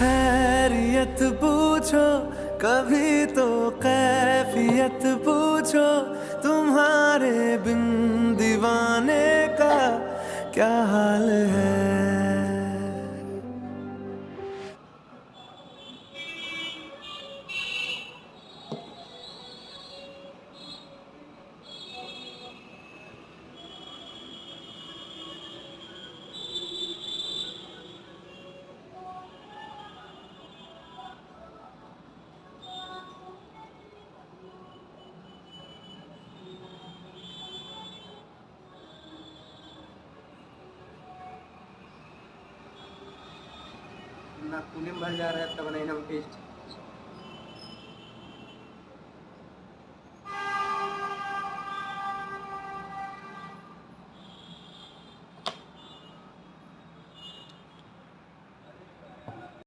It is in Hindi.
खैरियत पूछो कभी तो कैफियत पूछो, तुम्हारे बिन दीवाने का क्या हाल है। नागपुर में भर जा रहा है तब नहीं हम टेस्ट